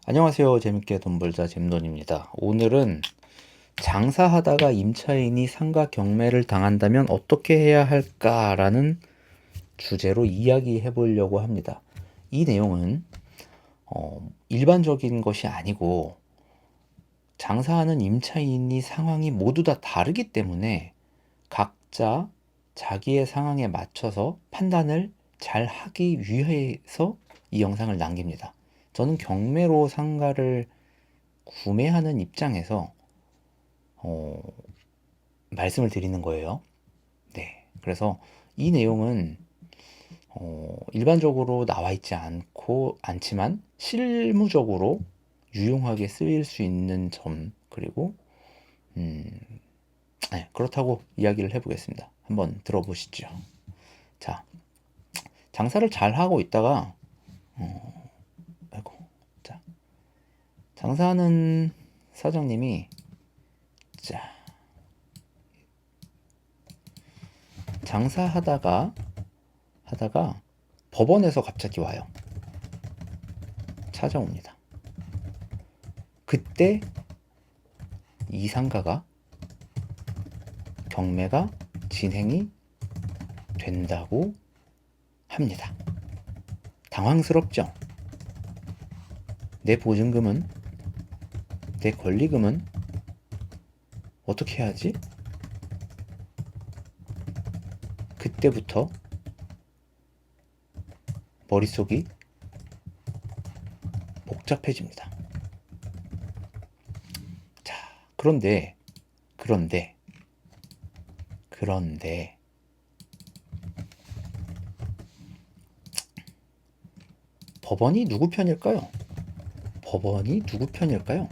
안녕하세요. 재밌게 돈 벌자 잼돈입니다. 오늘은 장사하다가 임차인이 상가 경매를 당한다면 어떻게 해야 할까라는 주제로 이야기해 보려고 합니다. 이 내용은 일반적인 것이 아니고 장사하는 임차인이 상황이 모두 다 다르기 때문에 각자 자기의 상황에 맞춰서 판단을 잘 하기 위해서 이 영상을 남깁니다. 저는 경매로 상가를 구매하는 입장에서 어, 말씀을 드리는 거예요. 네. 그래서 이 내용은 일반적으로 나와 있지 않지만 실무적으로 유용하게 쓰일 수 있는 점, 그리고 음, 네, 그렇다고 이야기를 해보겠습니다. 한번 들어보시죠. 자, 장사를 잘 하고 있다가 아이고, 자, 장사하는 사장님이 자, 장사하다가 법원에서 갑자기 와요. 찾아옵니다. 그때 이 상가가 경매가 진행이 된다고 합니다. 당황스럽죠? 내 보증금은, 내 권리금은 어떻게 해야지? 그때부터 머릿속이 복잡해집니다. 자, 그런데 법원이 누구 편일까요? 법원이 누구 편일까요?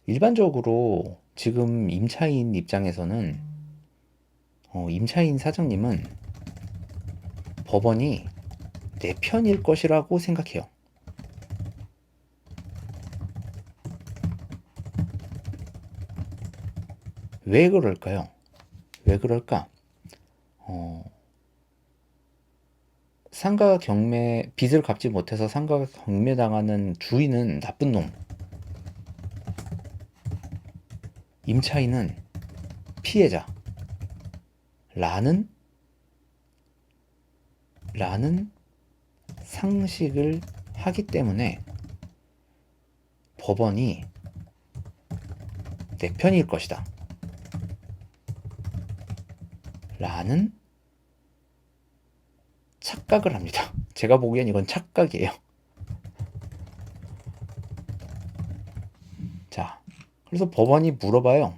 일반적으로 지금 임차인 입장에서는 임차인 사장님은 법원이 내 편일 것이라고 생각해요. 왜 그럴까요? 왜 그럴까? 상가 경매, 빚을 갚지 못해서 상가가 경매당하는 주인은 나쁜 놈, 임차인은 피해자 라는 상식을 하기 때문에 법원이 내 편일 것이다 라는 착각을 합니다. 제가 보기엔 이건 착각이에요. 자, 그래서 법원이 물어봐요.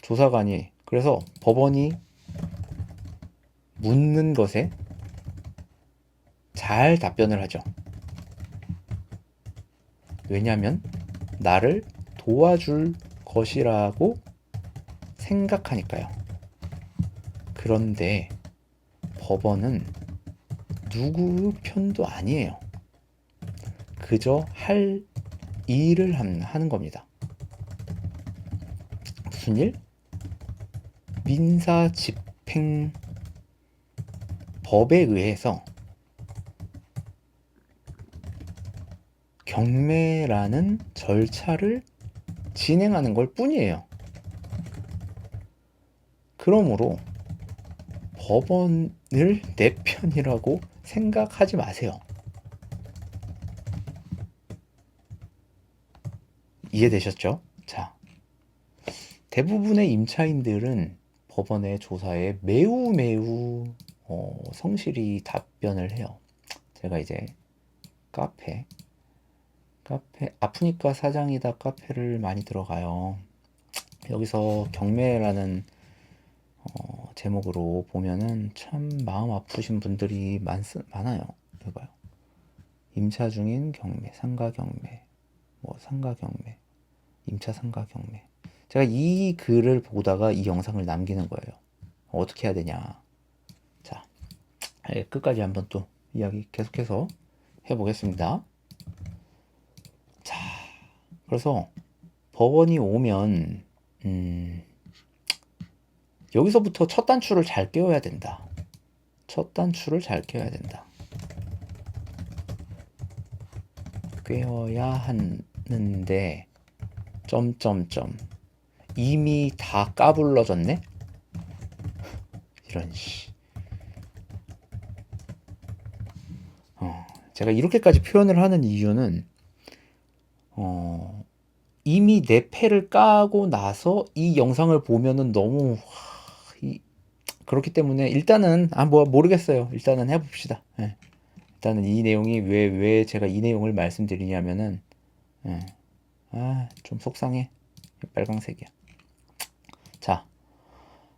조사관이. 그래서 법원이 묻는 것에 잘 답변을 하죠. 왜냐하면 나를 도와줄 것이라고 생각하니까요. 그런데 법원은 누구 편도 아니에요. 그저 할 일을 하는 겁니다. 무슨 일? 민사집행법에 의해서 경매라는 절차를 진행하는 걸 뿐이에요. 그러므로 법원을 내 편이라고 생각하지 마세요. 이해되셨죠? 자, 대부분의 임차인들은 법원의 조사에 매우 성실히 답변을 해요. 제가 이제 카페 아프니까 사장이다 카페를 많이 들어가요. 여기서 경매라는 제목으로 보면은 참 마음 아프신 분들이 많아요. 이거 봐요. 임차 중인 경매, 상가 경매, 상가 경매, 임차 상가 경매. 제가 이 글을 보다가 이 영상을 남기는 거예요. 어떻게 해야 되냐. 자, 끝까지 한번 또 이야기 계속해서 해보겠습니다. 자, 그래서 법원이 오면 여기서부터 첫 단추를 잘 끼워야 된다. 첫 단추를 잘 끼워야 된다. 꿰어야 하는데 점점점 이미 다 까불러졌네? 이런 씨. 제가 이렇게까지 표현을 하는 이유는 이미 내 패를 까고 나서 이 영상을 보면은 너무 그렇기 때문에 일단은 뭐 모르겠어요. 일단은 해봅시다. 예. 일단은 이 내용이 왜 제가 이 내용을 말씀드리냐면은 예. 좀 속상해. 빨강색이야.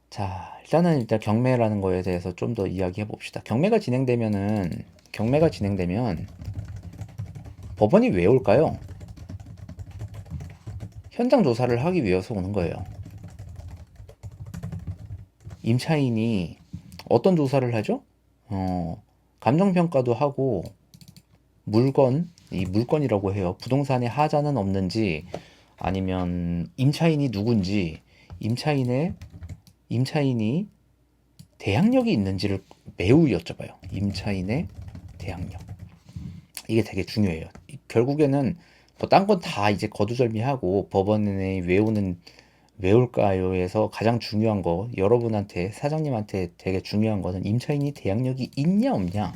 자, 일단은 일단 경매라는 거에 대해서 좀 더 이야기해 봅시다. 경매가 진행되면 법원이 왜 올까요? 현장 조사를 하기 위해서 오는 거예요. 임차인이 어떤 조사를 하죠? 감정평가도 하고 이 물건이라고 해요. 부동산에 하자는 없는지 아니면 임차인이 누군지 임차인이 대항력이 있는지를 매우 여쭤봐요. 임차인의 대항력. 이게 되게 중요해요. 결국에는 뭐 딴 건 다 이제 거두절미하고 법원에 왜 올까요에서 가장 중요한 거, 여러분한테 사장님한테 되게 중요한 거는 임차인이 대항력이 있냐 없냐.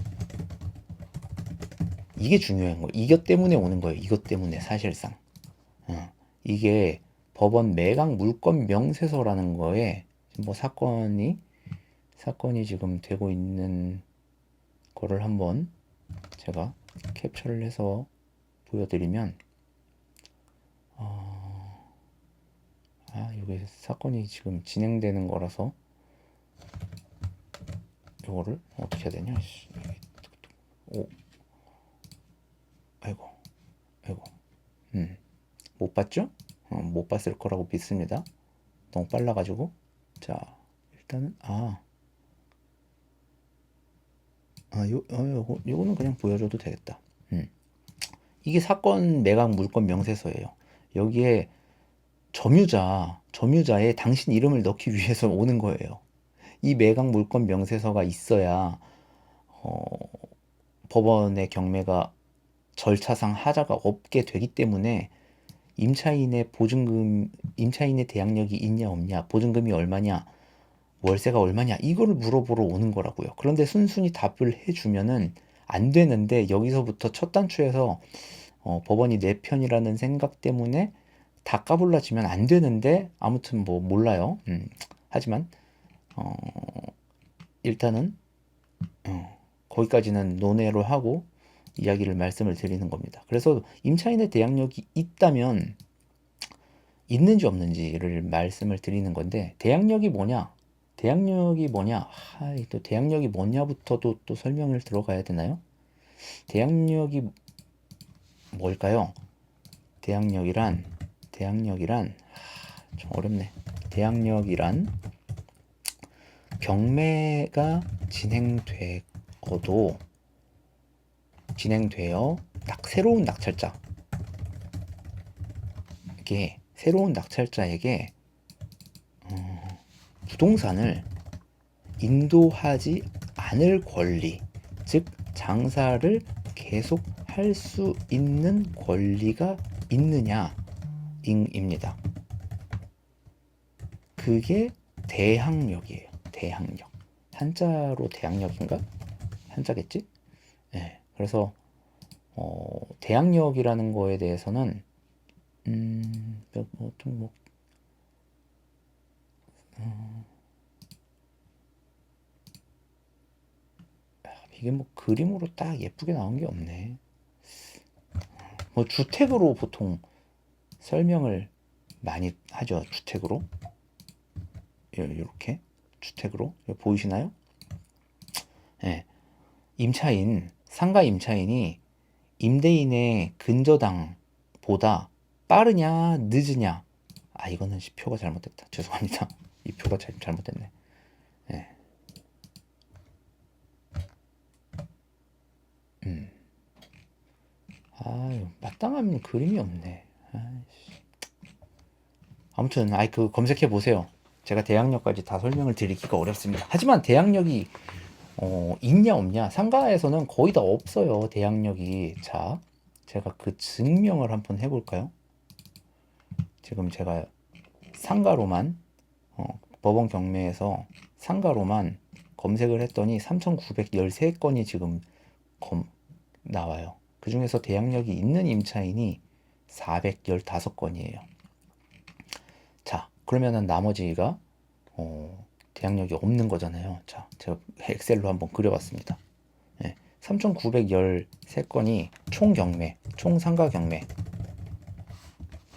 이게 중요한 거예요. 이것 때문에 오는 거예요. 이것 때문에 사실상. 이게 법원 매각 물권 명세서라는 거에 뭐 사건이 지금 되고 있는 거를 한번 제가 캡처를 해서 보여드리면 이게 사건이 지금 진행되는 거라서 이거를 어떻게 해야 되냐? 아이고, 못 봤죠? 못 봤을 거라고 믿습니다. 너무 빨라가지고. 자, 일단은 요거는 그냥 보여줘도 되겠다. 이게 사건 매각 물권 명세서예요. 여기에 점유자의 당신 이름을 넣기 위해서 오는 거예요. 이 매각 물권 명세서가 있어야 법원의 경매가 절차상 하자가 없게 되기 때문에 임차인의 대항력이 있냐 없냐, 보증금이 얼마냐, 월세가 얼마냐 이거를 물어보러 오는 거라고요. 그런데 순순히 답을 해주면은 안 되는데 여기서부터 첫 단추에서 법원이 내 편이라는 생각 때문에 다 까불러지면 안 되는데 아무튼 뭐 몰라요. 하지만 일단은 거기까지는 논외로 하고 이야기를 말씀을 드리는 겁니다. 그래서 임차인의 대항력이 있다면 있는지 없는지를 말씀을 드리는 건데 대항력이 뭐냐? 또 대항력이 뭐냐부터도 또 설명을 들어가야 되나요? 대항력이 뭘까요? 대항력이란 좀 어렵네. 대항력이란 경매가 진행되어 새로운 낙찰자에게 부동산을 인도하지 않을 권리, 즉 장사를 계속 할 수 있는 권리가 있느냐입니다. 그게 대항력이에요. 대항력. 한자로 대항력인가? 한자겠지? 네. 그래서 대항력이라는 거에 대해서는 이게 뭐 그림으로 딱 예쁘게 나온 게 없네. 뭐 주택으로 보통 설명을 많이 하죠. 주택으로 이렇게 주택으로 보이시나요? 네. 상가 임차인이 임대인의 근저당보다 빠르냐 늦으냐, 이거는 표가 잘못됐다. 죄송합니다. 이 표가 잘못됐네. 네. 마땅한 그림이 없네. 아무튼 그 검색해 보세요. 제가 대항력까지 다 설명을 드리기가 어렵습니다. 하지만 대항력이 있냐 없냐, 상가에서는 거의 다 없어요. 대항력이. 자, 제가 그 증명을 한번 해볼까요? 지금 제가 상가로만 법원 경매에서 상가로만 검색을 했더니 3,913건이 지금 나와요. 그 중에서 대항력이 있는 임차인이 415건이에요. 자, 그러면은 나머지가 대항력이 없는 거잖아요. 자, 제가 엑셀로 한번 그려봤습니다. 네, 3,913건이 총 경매, 총 상가 경매.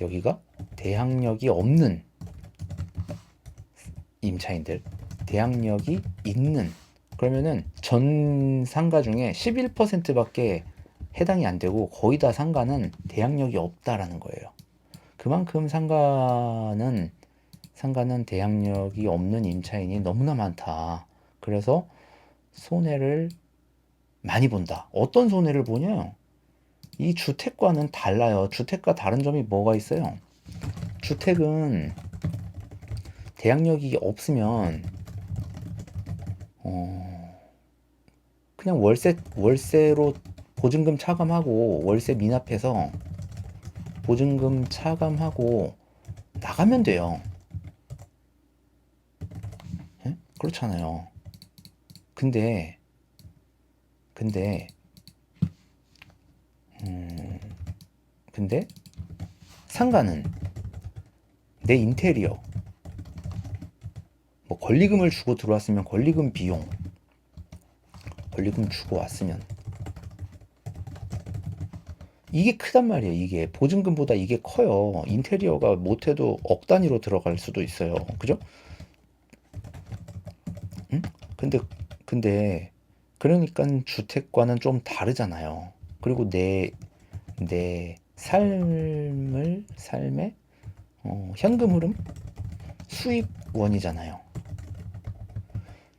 여기가 대항력이 없는 임차인들, 대항력이 있는, 그러면은 전 상가 중에 11%밖에 해당이 안 되고 거의 다 상가는 대항력이 없다라는 거예요. 그만큼 상가는 대항력이 없는 임차인이 너무나 많다. 그래서 손해를 많이 본다. 어떤 손해를 보냐? 이 주택과는 달라요. 주택과 다른 점이 뭐가 있어요? 주택은 대항력이 없으면 그냥 월세로 보증금 차감하고 월세 미납해서 보증금 차감하고 나가면 돼요. 예? 그렇잖아요. 근데 상가는 내 인테리어, 뭐 권리금을 주고 들어왔으면 권리금 비용, 권리금 주고 왔으면 이게 크단 말이에요. 이게 보증금보다 이게 커요. 인테리어가 못해도 억 단위로 들어갈 수도 있어요. 그죠? 응? 근데 그러니까 주택과는 좀 다르잖아요. 그리고 내 삶의 현금 흐름 수입원이잖아요.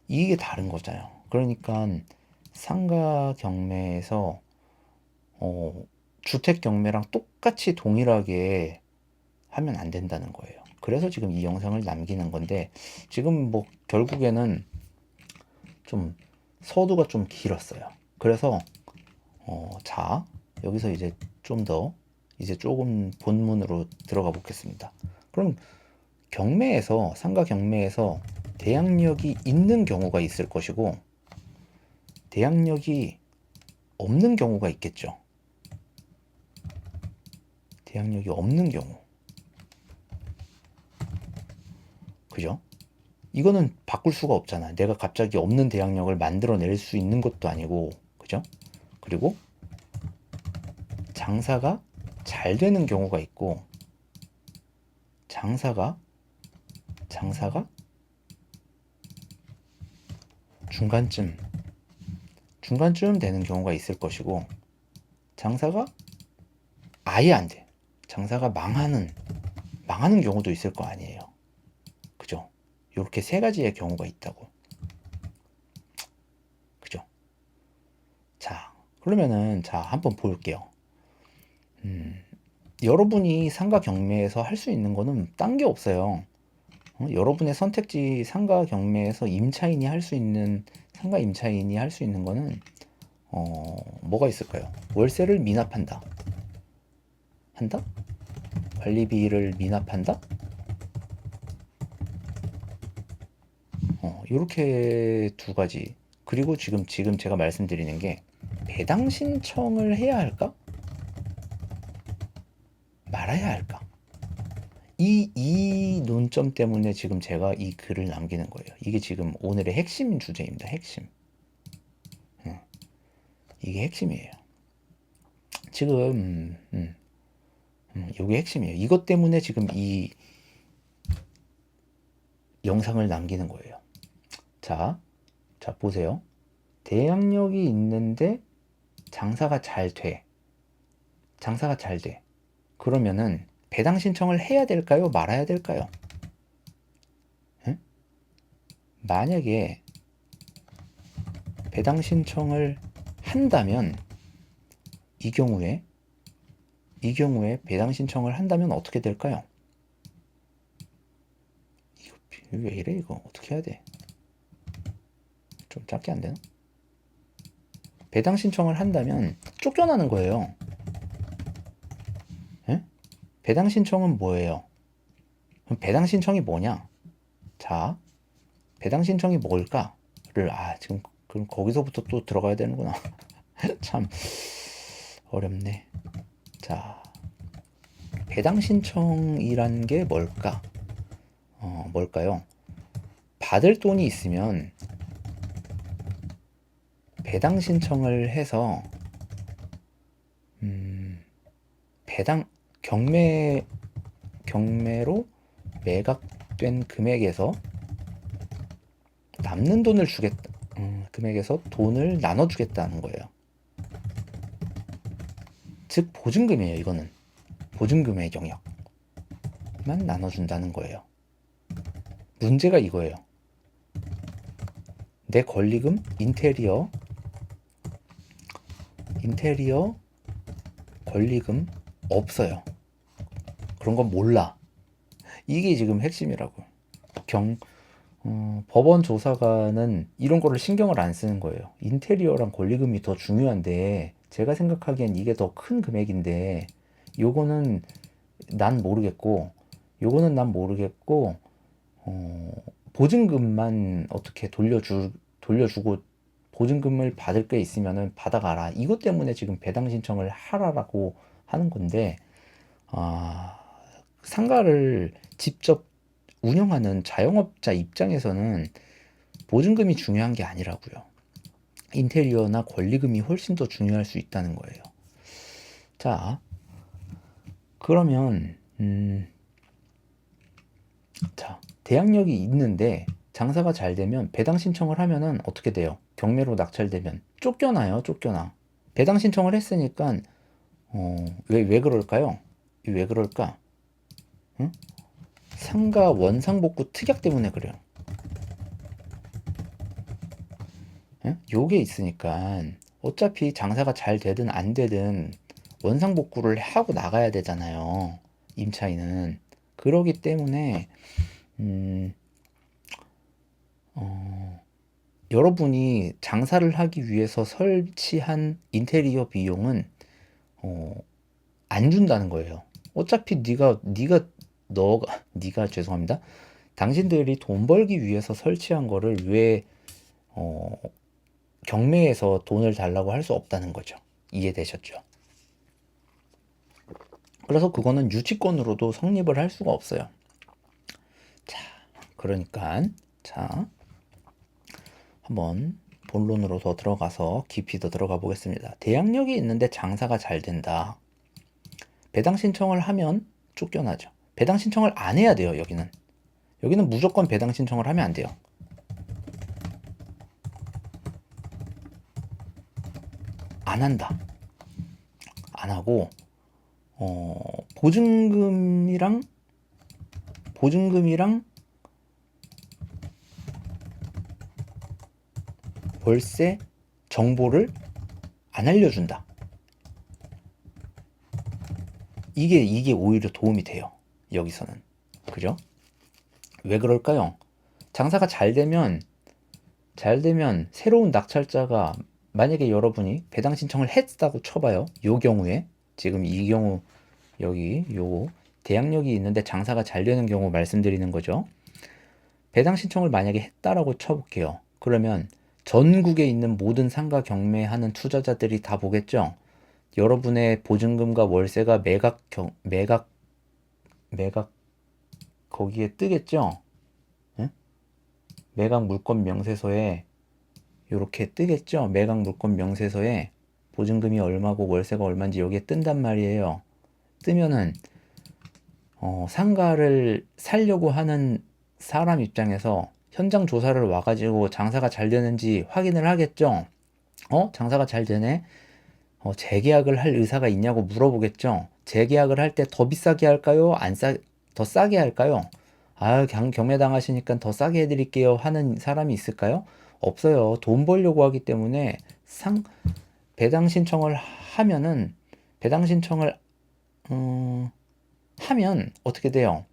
이게 다른 거잖아요. 그러니까 상가 경매에서 주택 경매랑 똑같이 동일하게 하면 안 된다는 거예요. 그래서 지금 이 영상을 남기는 건데, 지금 뭐 결국에는 좀 서두가 좀 길었어요. 그래서 자, 여기서 이제 좀 더 이제 조금 본문으로 들어가 보겠습니다. 그럼 상가 경매에서 대항력이 있는 경우가 있을 것이고 대항력이 없는 경우가 있겠죠. 대항력이 없는 경우. 그죠? 이거는 바꿀 수가 없잖아. 내가 갑자기 없는 대항력을 만들어낼 수 있는 것도 아니고, 그죠? 그리고 장사가 잘 되는 경우가 있고, 장사가 중간쯤 되는 경우가 있을 것이고, 장사가 아예 안 돼. 장사가 망하는 경우도 있을 거 아니에요. 그죠? 이렇게 세 가지의 경우가 있다고. 그죠? 자, 그러면은 한번 볼게요. 여러분이 상가 경매에서 할 수 있는 거는 딴 게 없어요. 여러분의 선택지 상가 경매에서 상가 임차인이 할 수 있는 거는 뭐가 있을까요? 월세를 미납한다. 관리비를 미납한다? 이렇게 두 가지. 그리고 지금 제가 말씀드리는 게 배당 신청을 해야 할까? 말아야 할까? 이 논점 때문에 지금 제가 이 글을 남기는 거예요. 이게 지금 오늘의 핵심 주제입니다. 핵심. 이게 핵심이에요. 지금 이게 핵심이에요. 이것 때문에 지금 이 영상을 남기는 거예요. 자 보세요. 대항력이 있는데 장사가 잘 돼. 그러면은 배당 신청을 해야 될까요? 말아야 될까요? 응? 만약에 배당 신청을 한다면 이 경우에 배당 신청을 한다면 어떻게 될까요? 이거 왜 이래? 이거 어떻게 해야 돼? 좀 작게 안 되나? 배당 신청을 한다면 쫓겨나는 거예요. 배당 신청은 뭐예요? 그럼 배당 신청이 뭐냐? 자, 배당 신청이 뭘까를 지금 그럼 거기서부터 또 들어가야 되는구나. 참 어렵네. 자, 배당 신청이란 게 뭘까? 뭘까요? 받을 돈이 있으면 배당 신청을 해서 배당 경매로 매각된 금액에서 남는 돈을 주겠다. 금액에서 돈을 나눠주겠다는 거예요. 즉 보증금이에요. 이거는 보증금의 영역만 나눠준다는 거예요. 문제가 이거예요. 내 권리금 인테리어 권리금 없어요. 그런 건 몰라. 이게 지금 핵심이라고. 법원 조사관은 이런 거를 신경을 안 쓰는 거예요. 인테리어랑 권리금이 더 중요한데 제가 생각하기엔 이게 더 큰 금액인데 요거는 난 모르겠고 보증금만 어떻게 돌려주고 보증금을 받을 게 있으면은 받아가라. 이것 때문에 지금 배당 신청을 하라라고 하는 건데 상가를 직접 운영하는 자영업자 입장에서는 보증금이 중요한 게 아니라고요. 인테리어나 권리금이 훨씬 더 중요할 수 있다는 거예요. 자, 그러면 자, 대항력이 있는데 장사가 잘 되면 배당 신청을 하면은 어떻게 돼요? 경매로 낙찰되면 쫓겨나요. 배당 신청을 했으니까 왜 그럴까요? 왜 그럴까? 응? 상가 원상복구 특약 때문에 그래요. 요게 있으니까 어차피 장사가 잘 되든 안 되든 원상복구를 하고 나가야 되잖아요. 임차인은. 그러기 때문에 여러분이 장사를 하기 위해서 설치한 인테리어 비용은 안 준다는 거예요. 어차피 네가 죄송합니다. 당신들이 돈 벌기 위해서 설치한 거를 왜 경매에서 돈을 달라고 할 수 없다는 거죠. 이해되셨죠? 그래서 그거는 유치권으로도 성립을 할 수가 없어요. 자, 그러니까 자, 한번 본론으로 더 들어가서 깊이 더 들어가 보겠습니다. 대항력이 있는데 장사가 잘 된다. 배당 신청을 하면 쫓겨나죠. 배당 신청을 안 해야 돼요. 여기는 무조건 배당 신청을 하면 안 돼요. 안 한다. 안 하고 보증금이랑 월세 정보를 안 알려준다. 이게 오히려 도움이 돼요. 여기서는. 그죠? 왜 그럴까요? 장사가 잘 되면 새로운 낙찰자가 만약에 여러분이 배당 신청을 했다고 쳐봐요. 요 경우에 지금 이 경우 여기 요 대항력이 있는데 장사가 잘 되는 경우 말씀드리는 거죠. 배당 신청을 만약에 했다라고 쳐볼게요. 그러면 전국에 있는 모든 상가 경매하는 투자자들이 다 보겠죠. 여러분의 보증금과 월세가 매각 거기에 뜨겠죠. 응? 매각 물건 명세서에 이렇게 뜨겠죠. 매각 물건 명세서에 보증금이 얼마고 월세가 얼마인지 여기에 뜬단 말이에요. 뜨면은 상가를 살려고 하는 사람 입장에서 현장 조사를 와가지고 장사가 잘 되는지 확인을 하겠죠. 장사가 잘 되네. 재계약을 할 의사가 있냐고 물어보겠죠. 재계약을 할 때 더 비싸게 할까요? 더 싸게 할까요? 경매 당하시니까 더 싸게 해드릴게요 하는 사람이 있을까요? 없어요. 돈 벌려고 하기 때문에 배당 신청을 하면은 하면 어떻게 돼요?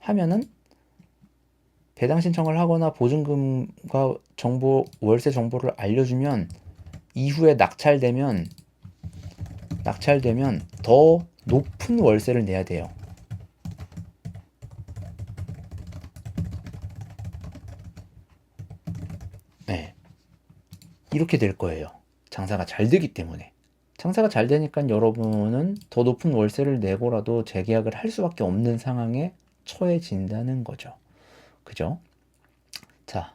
하면은 배당 신청을 하거나 보증금과 월세 정보를 알려주면 이후에 낙찰되면 더 높은 월세를 내야 돼요. 네. 이렇게 될 거예요. 장사가 잘 되기 때문에. 장사가 잘 되니까 여러분은 더 높은 월세를 내고라도 재계약을 할 수밖에 없는 상황에 처해진다는 거죠. 그죠? 자,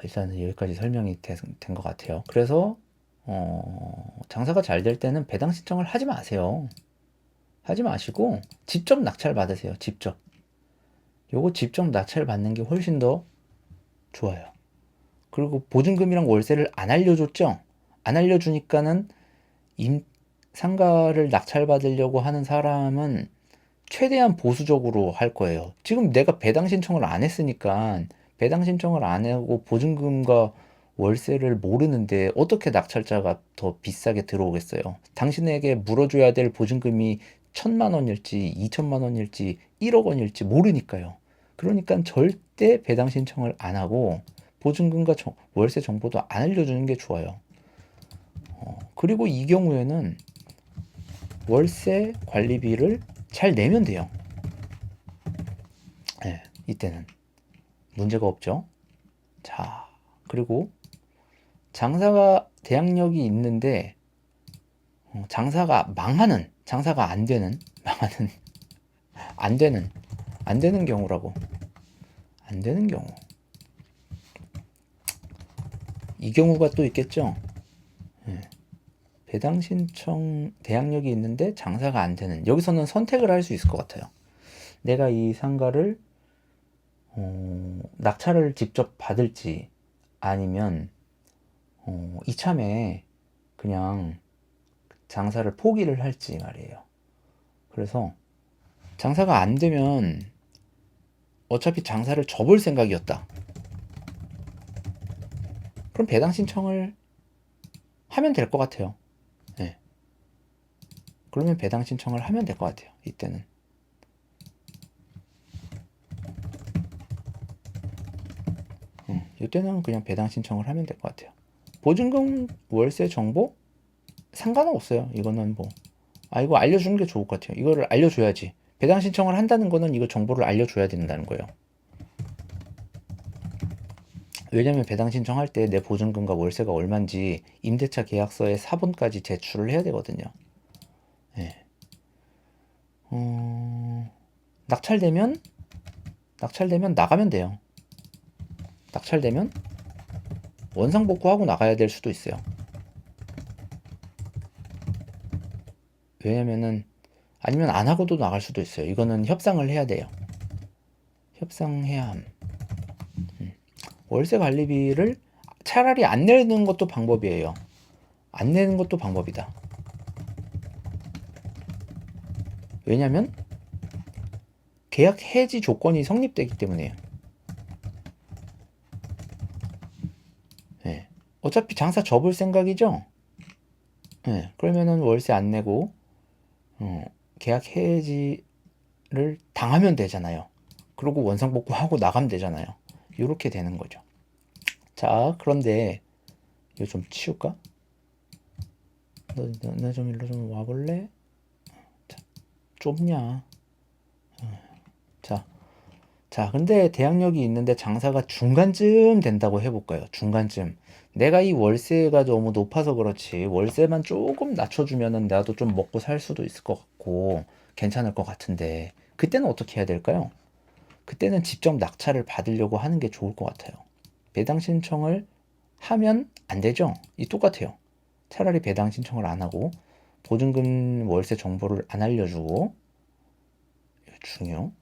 일단은 여기까지 설명이 된 것 같아요. 그래서 장사가 잘 될 때는 배당 신청을 하지 마세요. 하지 마시고 직접 낙찰 받으세요. 직접. 요거 직접 낙찰 받는 게 훨씬 더 좋아요. 그리고 보증금이랑 월세를 안 알려줬죠? 안 알려주니까는 상가를 낙찰 받으려고 하는 사람은 최대한 보수적으로 할 거예요. 지금 내가 배당 신청을 안 했으니까 배당 신청을 안 하고 보증금과 월세를 모르는데 어떻게 낙찰자가 더 비싸게 들어오겠어요? 당신에게 물어줘야 될 보증금이 1,000만 원일지 2천만 원일지 1억 원일지 모르니까요. 그러니까 절대 배당 신청을 안 하고 보증금과 월세 정보도 안 알려주는 게 좋아요. 그리고 이 경우에는 월세 관리비를 잘 내면 돼요. 네, 이때는 문제가 없죠. 자, 그리고 장사가 대항력이 있는데 장사가 망하는, 장사가 안 되는, 망하는, 안 되는 경우라고. 안 되는 경우. 이 경우가 또 있겠죠. 네. 배당 신청 대항력이 있는데 장사가 안 되는. 여기서는 선택을 할 수 있을 것 같아요. 내가 이 상가를 낙찰을 직접 받을지 아니면 이참에 그냥 장사를 포기를 할지 말이에요. 그래서 장사가 안 되면 어차피 장사를 접을 생각이었다. 그럼 배당 신청을 하면 될 것 같아요. 네. 그러면 배당 신청을 하면 될 것 같아요. 이때는. 이때는 그냥 배당 신청을 하면 될 것 같아요. 보증금 월세 정보 상관은 없어요. 이거는 뭐 이거 알려주는 게 좋을 것 같아요. 이거를 알려줘야지. 배당 신청을 한다는 거는 이거 정보를 알려줘야 된다는 거예요. 왜냐면 배당 신청할 때 내 보증금과 월세가 얼마인지 임대차 계약서에 사본까지 제출을 해야 되거든요. 네. 낙찰되면 나가면 돼요. 낙찰되면 원상복구하고 나가야 될 수도 있어요. 왜냐면은 아니면 안 하고도 나갈 수도 있어요. 이거는 협상을 해야 돼요. 협상해야 함. 월세 관리비를 차라리 안 내는 것도 방법이에요. 안 내는 것도 방법이다. 왜냐면 계약 해지 조건이 성립되기 때문에요. 네. 어차피 장사 접을 생각이죠? 네. 그러면은 월세 안 내고 계약 해지를 당하면 되잖아요. 그리고 원상복구하고 나가면 되잖아요. 이렇게 되는 거죠. 자, 그런데 이거 좀 치울까? 너 좀 일로 좀 와볼래? 자, 좁냐? 자, 근데 대항력이 있는데 장사가 중간쯤 된다고 해볼까요? 중간쯤. 내가 이 월세가 너무 높아서 그렇지, 월세만 조금 낮춰주면은 나도 좀 먹고 살 수도 있을 것 같고, 괜찮을 것 같은데, 그때는 어떻게 해야 될까요? 그때는 직접 낙찰을 받으려고 하는 게 좋을 것 같아요. 배당 신청을 하면 안 되죠? 이 똑같아요. 차라리 배당 신청을 안 하고, 보증금 월세 정보를 안 알려주고, 중요.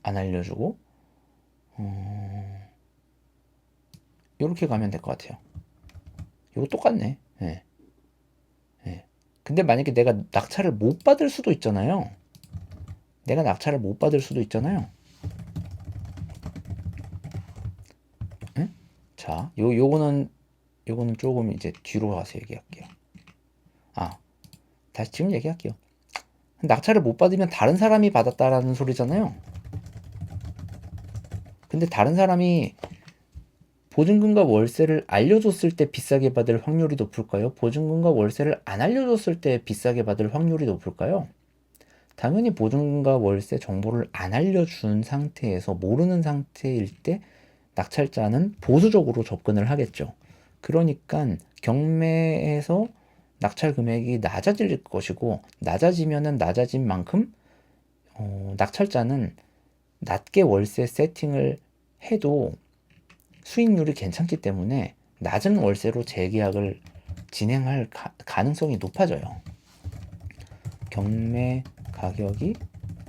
안 알려주고, 이렇게 가면 될 것 같아요. 이거 똑같네. 예. 예. 근데 만약에 내가 낙찰을 못 받을 수도 있잖아요. 내가 낙찰을 못 받을 수도 있잖아요. 예? 자, 요거는 조금 이제 뒤로 가서 얘기할게요. 다시 지금 얘기할게요. 낙찰을 못 받으면 다른 사람이 받았다라는 소리잖아요. 근데 다른 사람이 보증금과 월세를 알려줬을 때 비싸게 받을 확률이 높을까요? 보증금과 월세를 안 알려줬을 때 비싸게 받을 확률이 높을까요? 당연히 보증금과 월세 정보를 안 알려준 상태에서 모르는 상태일 때 낙찰자는 보수적으로 접근을 하겠죠. 그러니까 경매에서 낙찰 금액이 낮아질 것이고 낮아지면은 낮아진 만큼 낙찰자는 낮게 월세 세팅을 해도 수익률이 괜찮기 때문에 낮은 월세로 재계약을 진행할 가능성이 높아져요. 경매 가격이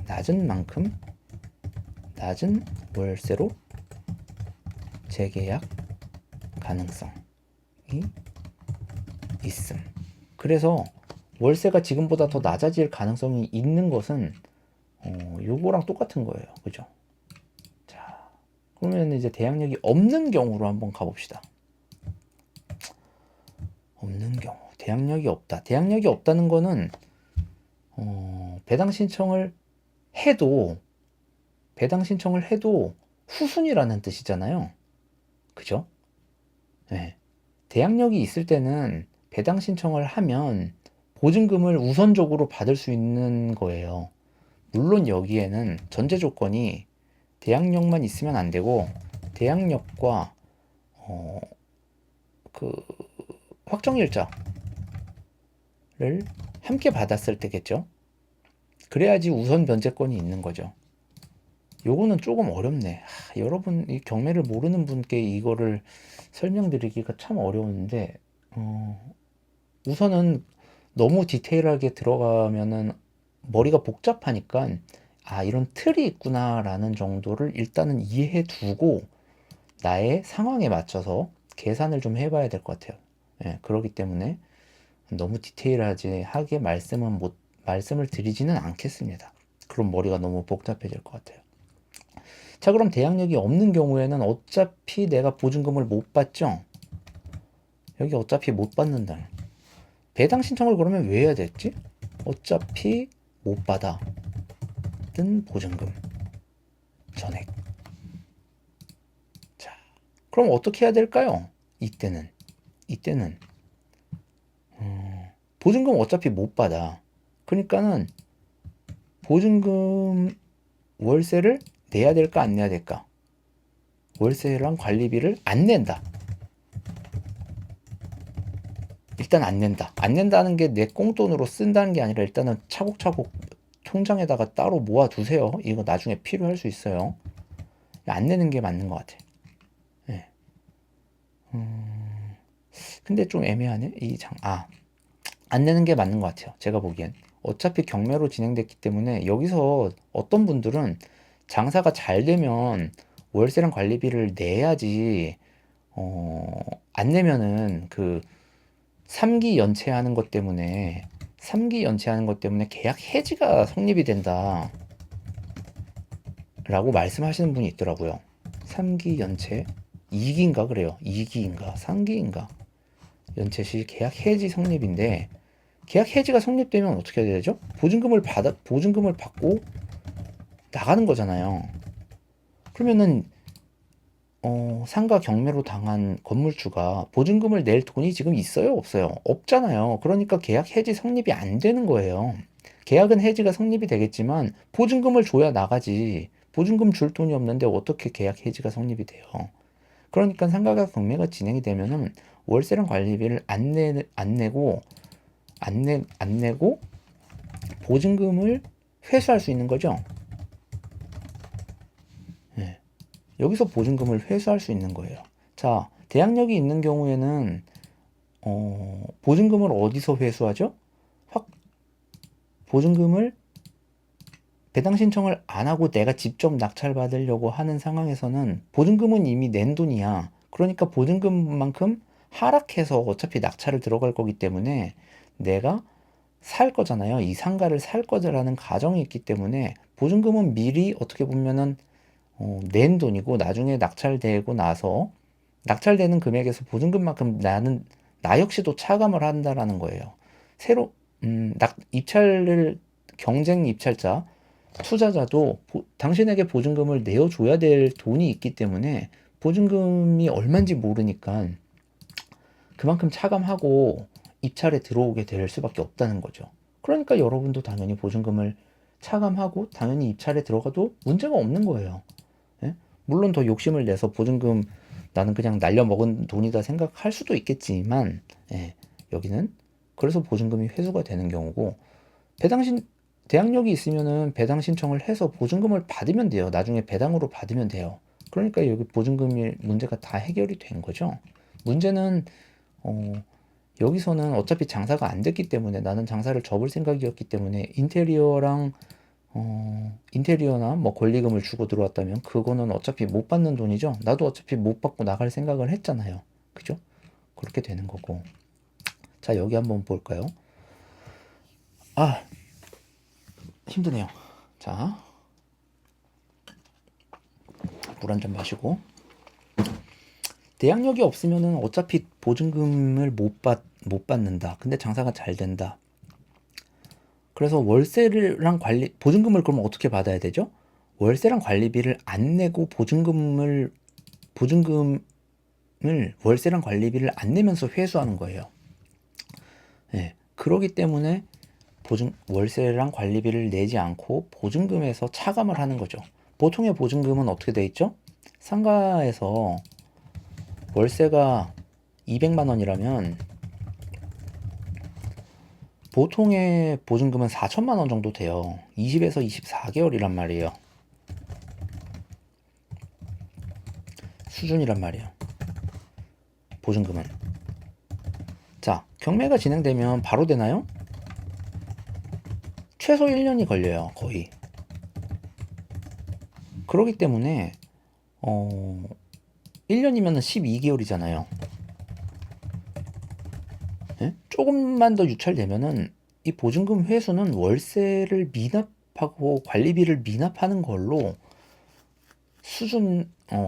낮은 만큼 낮은 월세로 재계약 가능성이 있음. 그래서 월세가 지금보다 더 낮아질 가능성이 있는 것은 요거랑 똑같은 거예요. 그죠? 자, 그러면 이제 대항력이 없는 경우로 한번 가봅시다. 없는 경우. 대항력이 없다. 대항력이 없다는 거는 배당 신청을 해도 후순위라는 뜻이잖아요. 그죠? 네. 대항력이 있을 때는 배당 신청을 하면 보증금을 우선적으로 받을 수 있는 거예요. 물론 여기에는 전제 조건이 대항력만 있으면 안 되고 대항력과 그 확정일자를 함께 받았을 때겠죠. 그래야지 우선 변제권이 있는 거죠. 요거는 조금 어렵네. 여러분 이 경매를 모르는 분께 이거를 설명드리기가 참 어려운데 우선은 너무 디테일하게 들어가면은 머리가 복잡하니까 이런 틀이 있구나라는 정도를 일단은 이해해 두고 나의 상황에 맞춰서 계산을 좀 해봐야 될 것 같아요. 예, 그렇기 때문에 너무 디테일하게 말씀을 드리지는 않겠습니다. 그럼 머리가 너무 복잡해질 것 같아요. 자, 그럼 대항력이 없는 경우에는 어차피 내가 보증금을 못 받죠? 여기 어차피 못 받는다. 배당 신청을 그러면 왜 해야 됐지? 어차피 못 받아. 뜬 보증금 전액. 자, 그럼 어떻게 해야 될까요? 이때는 보증금 어차피 못 받아. 그러니까는 보증금 월세를 내야 될까 안 내야 될까? 월세랑 관리비를 안 낸다. 일단 안 낸다. 안 낸다는 게 내 꽁돈으로 쓴다는 게 아니라 일단은 차곡차곡 통장에다가 따로 모아두세요. 이거 나중에 필요할 수 있어요. 안 내는 게 맞는 것 같아. 네. 근데 좀 애매하네. 안 내는 게 맞는 것 같아요. 제가 보기엔. 어차피 경매로 진행됐기 때문에 여기서 어떤 분들은 장사가 잘 되면 월세랑 관리비를 내야지, 안 내면은 그 3기 연체하는 것 때문에 계약 해지가 성립이 된다. 라고 말씀하시는 분이 있더라고요. 3기 연체, 2기인가 그래요. 2기인가, 3기인가. 연체 시 계약 해지 성립인데, 계약 해지가 성립되면 어떻게 해야 되죠? 보증금을 받고 나가는 거잖아요. 그러면은 상가 경매로 당한 건물주가 보증금을 낼 돈이 지금 있어요, 없어요? 없잖아요. 그러니까 계약 해지 성립이 안 되는 거예요. 계약은 해지가 성립이 되겠지만 보증금을 줘야 나가지. 보증금 줄 돈이 없는데 어떻게 계약 해지가 성립이 돼요? 그러니까 상가가 경매가 진행이 되면은 월세랑 관리비를 안 내고 보증금을 회수할 수 있는 거죠. 네. 여기서 보증금을 회수할 수 있는 거예요. 자, 대항력이 있는 경우에는 보증금을 어디서 회수하죠? 보증금을 배당 신청을 안 하고 내가 직접 낙찰 받으려고 하는 상황에서는 보증금은 이미 낸 돈이야. 그러니까 보증금만큼 하락해서 어차피 낙찰을 들어갈 거기 때문에 내가 살 거잖아요. 이 상가를 살 거라는 가정이 있기 때문에 보증금은 미리 어떻게 보면은 낸 돈이고 나중에 낙찰되고 나서 낙찰되는 금액에서 보증금만큼 나 역시도 차감을 한다라는 거예요. 새로 경쟁 입찰자 투자자도 당신에게 보증금을 내어줘야 될 돈이 있기 때문에 보증금이 얼마인지 모르니까 그만큼 차감하고 입찰에 들어오게 될 수밖에 없다는 거죠. 그러니까 여러분도 당연히 보증금을 차감하고 당연히 입찰에 들어가도 문제가 없는 거예요. 예? 물론 더 욕심을 내서 보증금 나는 그냥 날려먹은 돈이다 생각할 수도 있겠지만, 예, 여기는 그래서 보증금이 회수가 되는 경우고, 대항력이 있으면은 배당 신청을 해서 보증금을 받으면 돼요. 나중에 배당으로 받으면 돼요. 그러니까 여기 보증금이 문제가 다 해결이 된 거죠. 문제는 여기서는 어차피 장사가 안 됐기 때문에, 나는 장사를 접을 생각이었기 때문에 인테리어나 뭐 권리금을 주고 들어왔다면 그거는 어차피 못 받는 돈이죠. 나도 어차피 못 받고 나갈 생각을 했잖아요. 그죠? 그렇게 되는 거고. 자, 여기 한번 볼까요? 아, 힘드네요. 자, 물 한 잔 마시고. 대항력이 없으면은 어차피 보증금을 못 받는다. 근데 장사가 잘 된다. 그래서 월세랑 보증금을 그럼 어떻게 받아야 되죠? 월세랑 관리비를 안 내고 보증금을 월세랑 관리비를 안 내면서 회수하는 거예요. 네, 그러기 때문에 월세랑 관리비를 내지 않고 보증금에서 차감을 하는 거죠. 보통의 보증금은 어떻게 돼 있죠? 상가에서 월세가 200만 원이라면 보통의 보증금은 4천만 원 정도 돼요. 20에서 24개월이란 말이에요. 수준이란 말이에요. 보증금은. 자, 경매가 진행되면 바로 되나요? 최소 1년이 걸려요. 거의. 그렇기 때문에 1년이면 12개월이잖아요. 네? 조금만 더 유찰되면은 이 보증금 회수는 월세를 미납하고 관리비를 미납하는 걸로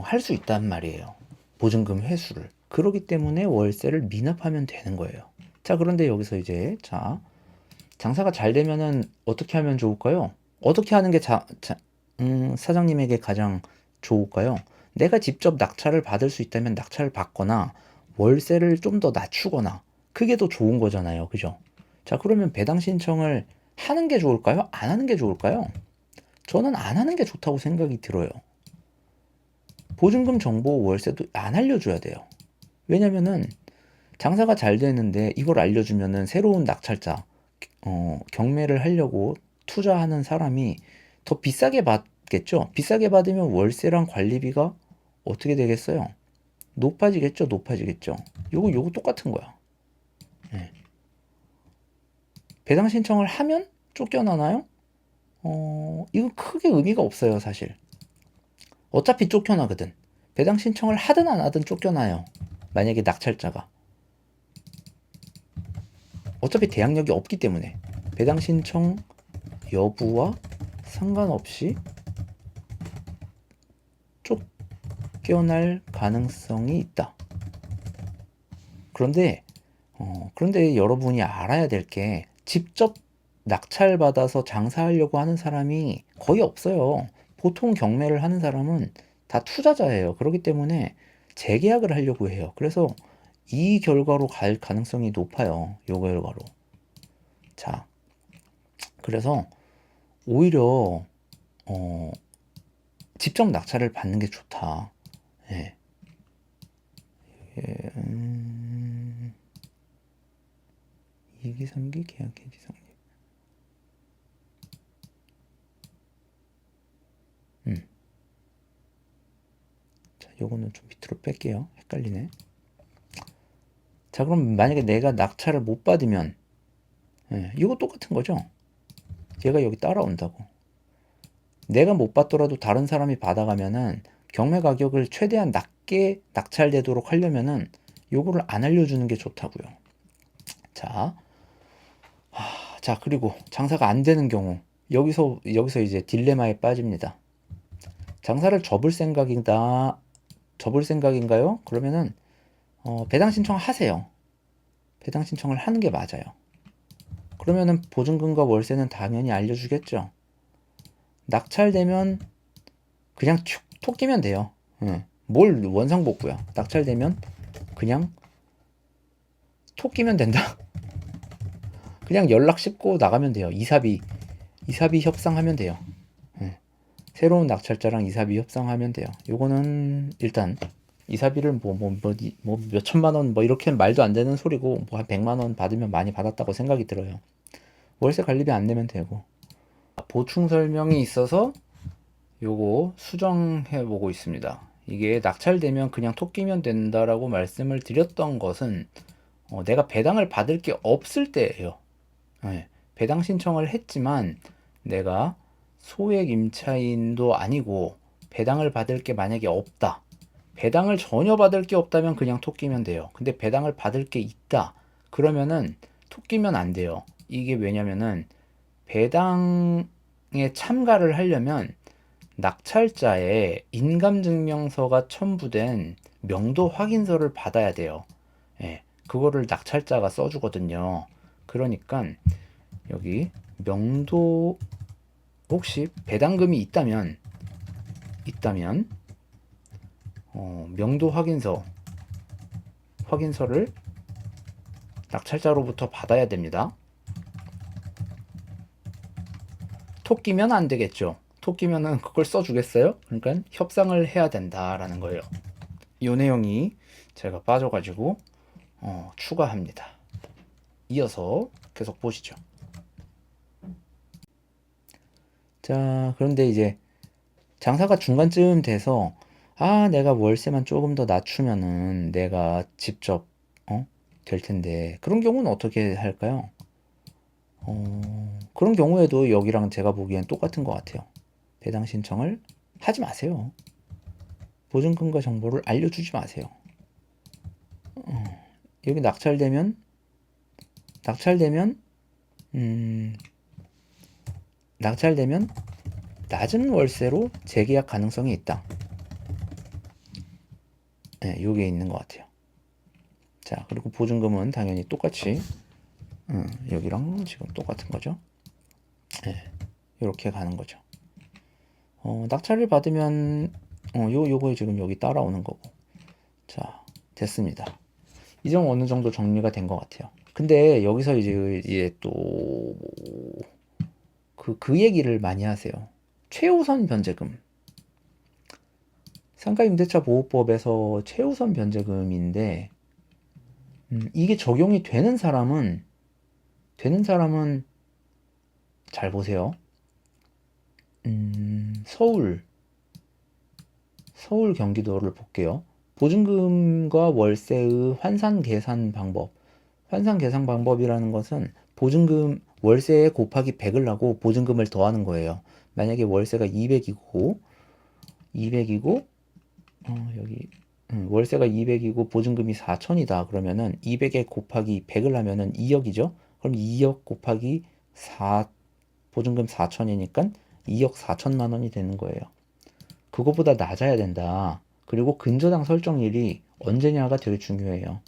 할 수 있단 말이에요. 보증금 회수를. 그렇기 때문에 월세를 미납하면 되는 거예요. 자, 그런데 여기서 이제 장사가 잘 되면은 어떻게 하면 좋을까요? 어떻게 하는 게 사장님에게 가장 좋을까요? 내가 직접 낙찰을 받을 수 있다면 낙찰을 받거나 월세를 좀 더 낮추거나 그게 더 좋은 거잖아요. 그죠? 자, 그러면 배당 신청을 하는 게 좋을까요? 안 하는 게 좋을까요? 저는 안 하는 게 좋다고 생각이 들어요. 보증금 정보 월세도 안 알려줘야 돼요. 왜냐면은 장사가 잘 되는데 이걸 알려주면은 새로운 낙찰자, 경매를 하려고 투자하는 사람이 더 비싸게 받겠죠? 비싸게 받으면 월세랑 관리비가 어떻게 되겠어요? 높아지겠죠? 높아지겠죠? 요거 똑같은 거야. 네. 배당 신청을 하면 쫓겨나나요? 이거 크게 의미가 없어요, 사실. 어차피 쫓겨나거든. 배당 신청을 하든 안 하든 쫓겨나요. 만약에 낙찰자가. 어차피 대항력이 없기 때문에 배당 신청 여부와 상관없이 쫓겨날 가능성이 있다. 그런데 여러분이 알아야 될 게 직접 낙찰받아서 장사하려고 하는 사람이 거의 없어요. 보통 경매를 하는 사람은 다 투자자예요. 그렇기 때문에 재계약을 하려고 해요. 그래서 이 결과로 갈 가능성이 높아요. 요 결과로. 자, 그래서 오히려 직접 낙찰을 받는 게 좋다. 예. 이기, 삼기, 계약, 해지, 성립. 자, 요거는 좀 밑으로 뺄게요. 헷갈리네. 자, 그럼 만약에 내가 낙찰을 못 받으면, 이거 똑같은 거죠? 얘가 여기 따라온다고. 내가 못 받더라도 다른 사람이 받아가면은 경매 가격을 최대한 낮게 낙찰되도록 하려면은 요거를 안 알려주는 게 좋다고요. 자, 그리고 장사가 안 되는 경우 여기서 이제 딜레마에 빠집니다. 장사를 접을 생각인가요? 그러면은 배당 신청하세요. 배당 신청을 하는 게 맞아요. 그러면은 보증금과 월세는 당연히 알려주겠죠. 낙찰되면 그냥 톡 끼면 돼요. 뭘 원상복구야. 낙찰되면 그냥 톡 끼면 된다. 그냥 연락 씹고 나가면 돼요. 이사비 협상하면 돼요. 새로운 낙찰자랑 이사비 협상하면 돼요. 요거는 일단 이사비를 뭐 몇천만 원 뭐 이렇게 말도 안 되는 소리고, 뭐 한 100만 원 받으면 많이 받았다고 생각이 들어요. 월세 관리비 안 내면 되고. 보충 설명이 있어서 요거 수정해 보고 있습니다. 이게 낙찰되면 그냥 톡 끼면 된다라고 말씀을 드렸던 것은 내가 배당을 받을 게 없을 때예요. 배당 신청을 했지만 내가 소액 임차인도 아니고 배당을 받을 게 만약에 없다. 배당을 전혀 받을 게 없다면 그냥 톡 끼면 돼요. 근데 배당을 받을 게 있다. 그러면은 톡 끼면 안 돼요. 이게 왜냐면은 배당에 참가를 하려면 낙찰자의 인감증명서가 첨부된 명도 확인서를 받아야 돼요. 그거를 낙찰자가 써주거든요. 그러니까 여기 명도, 혹시 배당금이 있다면 명도 확인서를 낙찰자로부터 받아야 됩니다. 톡 끼면 안 되겠죠. 톡 끼면은 그걸 써주겠어요? 그러니까 협상을 해야 된다라는 거예요. 이 내용이 제가 빠져가지고 추가합니다. 이어서 계속 보시죠. 자, 그런데 이제 장사가 중간쯤 돼서 내가 월세만 조금 더 낮추면은 내가 직접 될 텐데, 그런 경우는 어떻게 할까요? 그런 경우에도 여기랑 제가 보기엔 똑같은 것 같아요. 배당 신청을 하지 마세요. 보증금과 정보를 알려주지 마세요. 여기 낙찰되면 낮은 월세로 재계약 가능성이 있다. 요게 있는 것 같아요. 자, 그리고 보증금은 당연히 똑같이 여기랑 지금 똑같은 거죠. 이렇게 가는 거죠. 낙찰을 받으면 요거 지금 여기 따라오는 거고. 자, 됐습니다. 이 점 어느 정도 정리가 된 것 같아요. 근데 여기서 이제 또 그 얘기를 많이 하세요. 최우선 변제금. 상가임대차 보호법에서 최우선 변제금인데, 이게 적용이 되는 사람은 잘 보세요. 서울 경기도를 볼게요. 보증금과 월세의 환산 계산 방법. 환산 계산 방법이라는 것은 보증금 월세에 곱하기 100을 하고 보증금을 더하는 거예요. 만약에 월세가 200이고 여기 월세가 200이고 보증금이 4천이다. 그러면은 200에 곱하기 100을 하면은 2억이죠. 그럼 2억 곱하기 4, 보증금 4천이니까 2억 4천만 원이 되는 거예요. 그거보다 낮아야 된다. 그리고 근저당 설정일이 언제냐가 되게 중요해요.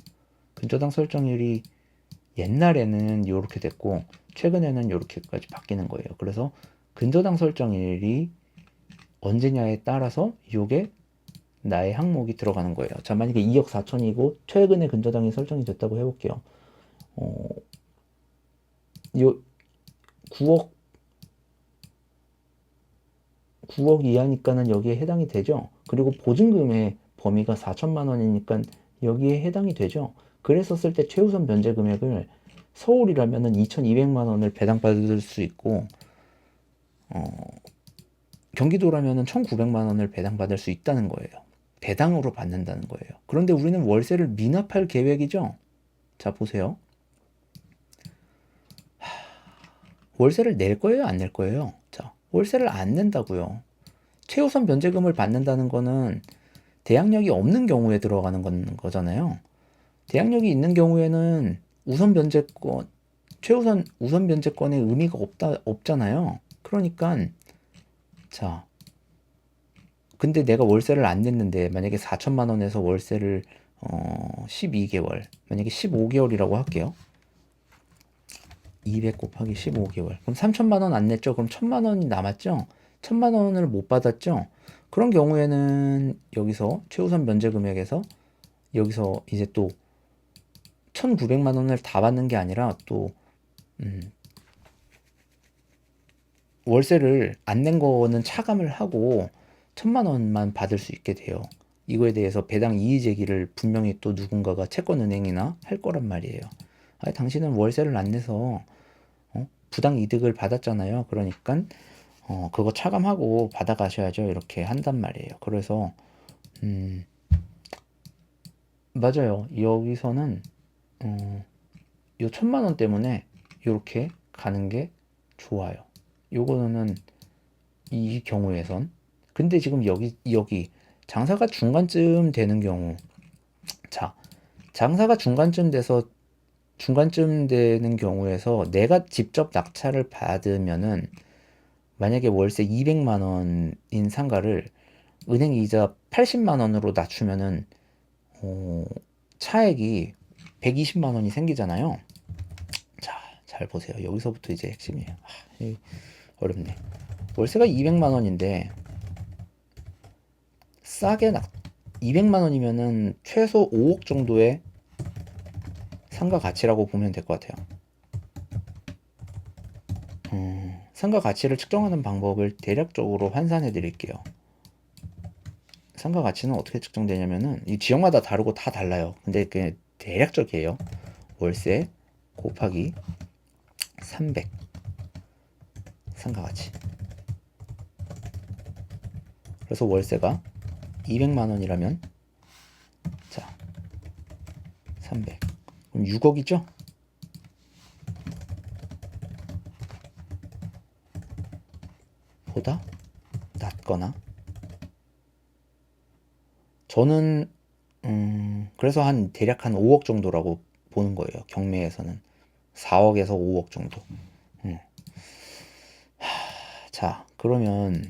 근저당 설정일이 옛날에는 이렇게 됐고 최근에는 이렇게까지 바뀌는 거예요. 그래서 근저당 설정일이 언제냐에 따라서 이게 나의 항목이 들어가는 거예요. 자, 만약에 2억 4천이고 최근에 근저당이 설정이 됐다고 해볼게요. 요 9억 이하니까는 여기에 해당이 되죠. 그리고 보증금의 범위가 4천만 원이니까 여기에 해당이 되죠. 그랬었을 때 최우선 변제 금액을 서울이라면은 2,200만 원을 배당받을 수 있고, 경기도라면은 1,900만 원을 배당받을 수 있다는 거예요. 배당으로 받는다는 거예요. 그런데 우리는 월세를 미납할 계획이죠. 자, 보세요. 월세를 낼 거예요, 안 낼 거예요? 자, 월세를 안 낸다고요. 최우선 변제금을 받는다는 거는 대항력이 없는 경우에 들어가는 거잖아요. 대항력이 있는 경우에는 우선 변제권의 의미가 없잖아요. 그러니까 자, 근데 내가 월세를 안 냈는데 만약에 4천만 원에서 월세를 12개월, 만약에 15개월이라고 할게요. 200 곱하기 15개월. 그럼 3천만 원 안 냈죠? 그럼 1,000만 원이 남았죠? 1,000만 원을 못 받았죠? 그런 경우에는 여기서 최우선 면제 금액에서 여기서 이제 또 1,900만 원을 다 받는 게 아니라 또 월세를 안 낸 거는 차감을 하고 1,000만 원만 받을 수 있게 돼요. 이거에 대해서 배당 이의 제기를 분명히 또 누군가가 채권은행이나 할 거란 말이에요. 아, 당신은 월세를 안 내서 부당 이득을 받았잖아요. 그러니까 그거 차감하고 받아가셔야죠. 이렇게 한단 말이에요. 그래서 맞아요. 여기서는 요 1,000만 원 때문에 이렇게 가는 게 좋아요. 요거는 이 경우에선. 근데 지금 여기 장사가 중간쯤 되는 경우, 자, 장사가 중간쯤 되는 경우에서 내가 직접 낙찰을 받으면은 만약에 월세 200만 원인 상가를 은행 이자 80만 원으로 낮추면은 차액이 120만 원이 생기잖아요. 자, 잘 보세요. 여기서부터 이제 핵심이에요. 어렵네. 월세가 200만 원인데 싸게 200만 원이면은 최소 5억 정도의 상가 가치라고 보면 될 것 같아요. 상가 가치를 측정하는 방법을 대략적으로 환산해 드릴게요. 상가 가치는 어떻게 측정되냐면은 이 지역마다 다르고 다 달라요. 근데 그게 대략적이에요. 월세 곱하기 300 상가 가치. 그래서 월세가 200만 원이라면 자 300 그럼 6억이죠? 보다 낮거나 저는 그래서 대략 한 5억 정도라고 보는 거예요. 경매에서는 4억에서 5억 정도. 자, 그러면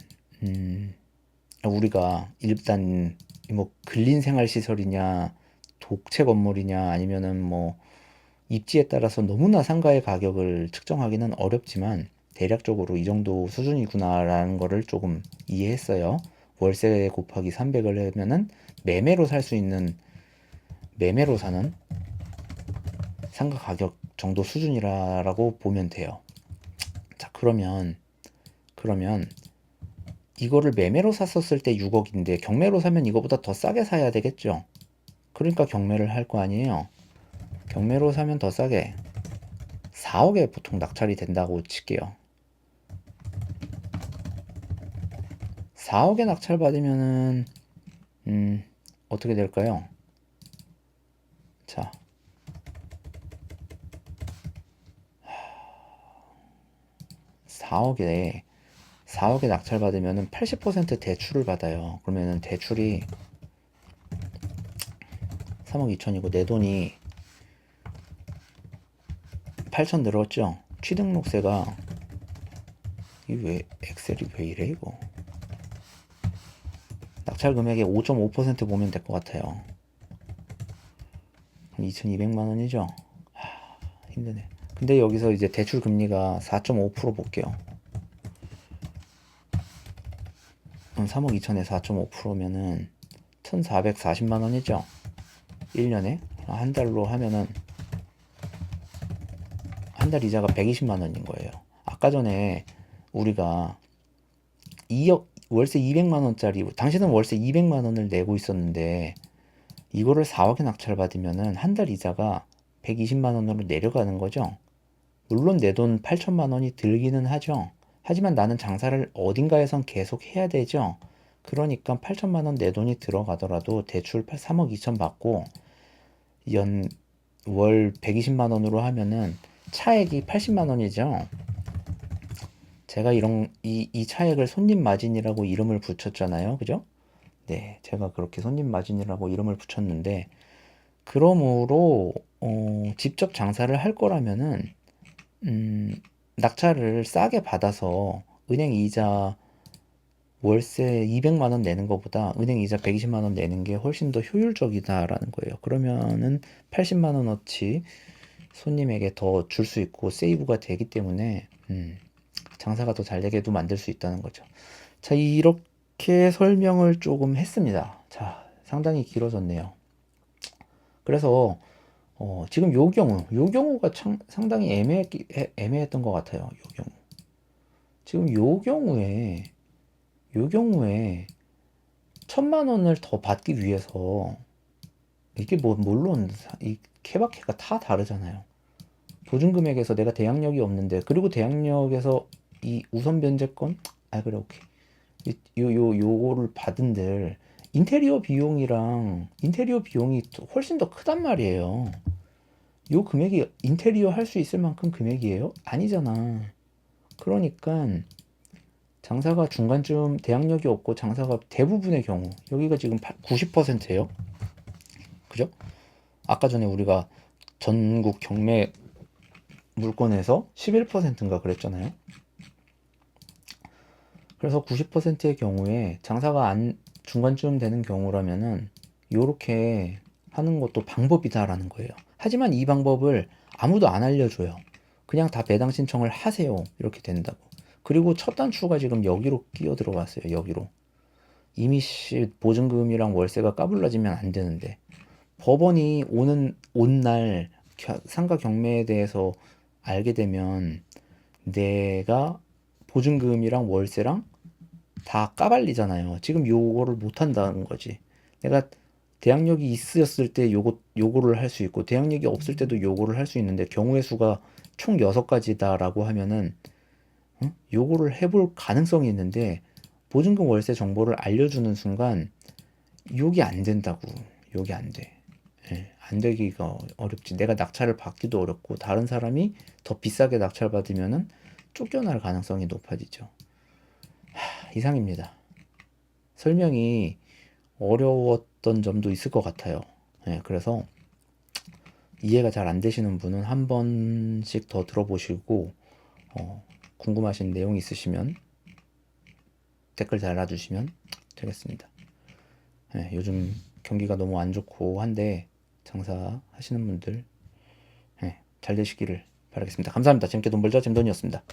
우리가 일단 뭐 근린 생활 시설이냐, 독채 건물이냐, 아니면은 뭐 입지에 따라서 너무나 상가의 가격을 측정하기는 어렵지만 대략적으로 이 정도 수준이구나라는 거를 조금 이해했어요. 월세 곱하기 300을 하면은 매매로 살 수 있는 매매로 사는 상가 가격 정도 수준이라고 보면 돼요. 자, 그러면 이거를 매매로 샀었을 때 6억인데 경매로 사면 이거보다 더 싸게 사야 되겠죠. 그러니까 경매를 할 거 아니에요. 경매로 사면 더 싸게 4억에 보통 낙찰이 된다고 칠게요. 4억에 낙찰 받으면은 어떻게 될까요? 자, 4억에 낙찰 받으면은 80% 대출을 받아요. 그러면은 대출이 3억 2천이고 내 돈이 8천 늘었죠. 취등록세가 이 왜 엑셀이 왜 이래 이거? 낙찰 금액의 5.5% 보면 될 것 같아요. 2,200만 원이죠. 힘드네. 근데 여기서 이제 대출 금리가 4.5% 볼게요. 3억 2천에 4.5%면은 1,440만 원이죠. 1년에 한 달로 하면은 한 달 이자가 120만 원인 거예요. 아까 전에 우리가 2억 월세 200만 원짜리 당신은 월세 200만 원을 내고 있었는데 이거를 4억에 낙찰 받으면은 한 달 이자가 120만 원으로 내려가는 거죠. 물론 내 돈 8천만 원이 들기는 하죠. 하지만 나는 장사를 어딘가에선 계속 해야 되죠. 그러니까 8천만 원 내 돈이 들어가더라도 대출 3억 2천 받고 월 120만 원으로 하면은 차액이 80만 원이죠. 제가 이 차액을 손님 마진이라고 이름을 붙였잖아요. 그죠? 네, 제가 그렇게 손님 마진이라고 이름을 붙였는데 그러므로 직접 장사를 할 거라면은 낙찰을 싸게 받아서 은행 이자 월세 200만 원 내는 것보다 은행 이자 120만 원 내는 게 훨씬 더 효율적이다라는 거예요. 그러면은 80만 원어치 손님에게 더 줄 수 있고 세이브가 되기 때문에 장사가 더 잘 되게도 만들 수 있다는 거죠. 자, 이렇게 설명을 조금 했습니다. 자, 상당히 길어졌네요. 그래서 지금 요 경우가 상당히 애매했던 것 같아요. 요 경우. 지금 요 경우에 1,000,000원을 더 받기 위해서 이게 물론 이 케바케가 다 다르잖아요. 보증금액에서 내가 대항력이 없는데, 그리고 대항력에서 이 우선 변제권, 그래, 오케이. 요거를 받은들 인테리어 비용이 훨씬 더 크단 말이에요. 요 금액이 인테리어 할 수 있을 만큼 금액이에요? 아니잖아. 그러니까 장사가 중간쯤 대항력이 없고 장사가 대부분의 경우, 여기가 지금 90%예요. 그죠? 아까 전에 우리가 전국 경매 물건에서 11%인가 그랬잖아요. 그래서 90%의 경우에 장사가 중간쯤 되는 경우라면은 요렇게 하는 것도 방법이다라는 거예요. 하지만 이 방법을 아무도 안 알려줘요. 그냥 다 배당 신청을 하세요. 이렇게 된다고. 그리고 첫 단추가 지금 여기로 끼어 들어갔어요. 여기로. 이미 보증금이랑 월세가 까불러지면 안 되는데, 법원이 온 날 상가 경매에 대해서 알게 되면 내가 보증금이랑 월세랑 다 까발리잖아요. 지금 요거를 못 한다는 거지. 내가 대항력이 있었을 때 요거를 할 수 있고, 대항력이 없을 때도 요거를 할 수 있는데, 경우의 수가 총 6가지다라고 하면은 요거를 해볼 가능성이 있는데, 보증금 월세 정보를 알려주는 순간 요게 안 된다고. 요게 안 돼. 안 되기가 어렵지. 내가 낙찰을 받기도 어렵고, 다른 사람이 더 비싸게 낙찰 받으면은 쫓겨날 가능성이 높아지죠. 이상입니다. 설명이 어려웠던 점도 있을 것 같아요. 그래서 이해가 잘 안 되시는 분은 한 번씩 더 들어보시고, 궁금하신 내용 있으시면 댓글 달아주시면 되겠습니다. 요즘 경기가 너무 안 좋고 한데 장사하시는 분들 잘 되시기를 바라겠습니다. 감사합니다. 재밌게 돈 벌자 잼돈이었습니다.